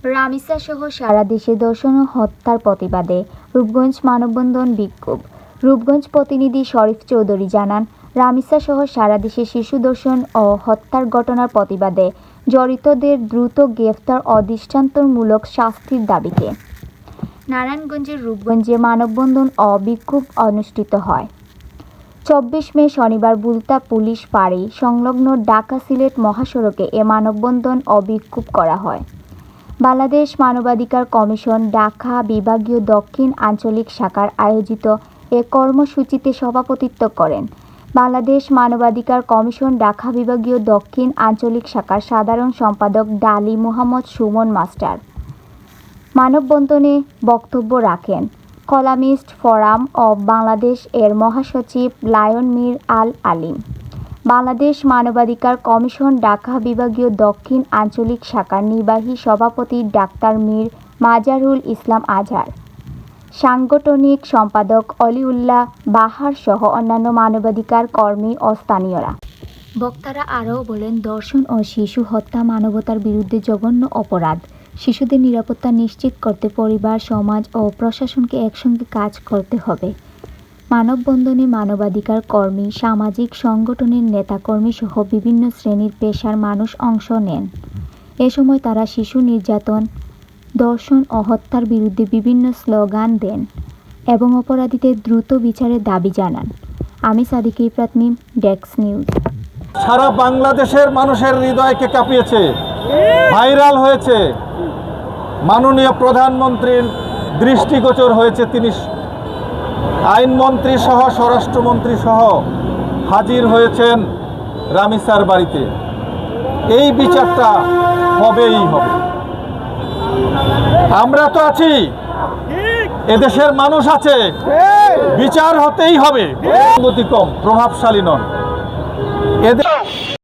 রামিসা সহ সারা দেশে ধর্ষণ ও হত্যার প্রতিবাদে রূপগঞ্জ মানববন্ধন বিক্ষোভ। রূপগঞ্জ প্রতিনিধি শরীফ চৌধুরী জানান, রামিসা সহ সারা দেশে শিশু ধর্ষণ ও হত্যার ঘটনার প্রতিবাদে জড়িতদের দ্রুত গ্রেফতার ও দৃষ্টান্তমূলক শাস্তির দাবিতে নারায়ণগঞ্জের রূপগঞ্জে মানববন্ধন ও বিক্ষোভ অনুষ্ঠিত হয়। 24 মে শনিবার বুলতা পুলিশ ফাঁড়ি সংলগ্ন ঢাকা-সিলেট মহাসড়কে এ মানববন্ধন ও বিক্ষোভ করা হয়। বাংলাদেশ মানবাধিকার কমিশন ঢাকা বিভাগীয় দক্ষিণ আঞ্চলিক শাখার আয়োজিত এ কর্মসূচিতে সভাপতিত্ব করেন বাংলাদেশ মানবাধিকার কমিশন ঢাকা বিভাগীয় দক্ষিণ আঞ্চলিক শাখার সাধারণ সম্পাদক ডালি মোহাম্মদ সুমন মাস্টার। মানববন্ধনে বক্তব্য রাখেন কলামিস্ট ফোরাম অব বাংলাদেশ এর মহাসচিব লায়ন মীর আল আলিম, বাংলাদেশ মানবাধিকার কমিশন ঢাকা বিভাগীয় দক্ষিণ আঞ্চলিক শাখার নির্বাহী সভাপতি ডাক্তার মীর মাজারুল ইসলাম আজহার, সাংগঠনিক সম্পাদক অলিউল্লাহ বাহার সহ অন্যান্য মানবাধিকার কর্মী ও স্থানীয়রা। বক্তারা আরও বলেন, ধর্ষণ ও শিশু হত্যা মানবতার বিরুদ্ধে জঘন্য অপরাধ। শিশুদের নিরাপত্তা নিশ্চিত করতে পরিবার, সমাজ ও প্রশাসনকে একসঙ্গে কাজ করতে হবে। মানববন্ধনে মানবাধিকার কর্মী, সামাজিক সংগঠনের নেতাকর্মী সহ বিভিন্ন শ্রেণীর পেশার মানুষ অংশ নেন। এ সময় তারা শিশু নির্যাতন, ধর্ষণ ও হত্যার বিরুদ্ধে বিভিন্ন স্লোগান দেন এবং অপরাধীদের দ্রুত বিচারের দাবি জানান। আমি সাদিক প্রাথমিক, ডেস্ক নিউজ। সারা বাংলাদেশের মানুষের হৃদয়কে কাঁপিয়েছে, ভাইরাল হয়েছে। মাননীয় প্রধানমন্ত্রীর দৃষ্টিগোচর হয়েছে। তিনি আইনমন্ত্রী সহ স্বরাষ্ট্রমন্ত্রী সহ হাজির হয়েছেন রামিসার বাড়িতে। এই বিচারটা হবেই হবে। আমরা তো আছি, এদেশের মানুষ আছে, বিচার হতেই হবে। কম প্রভাবশালী নন এদের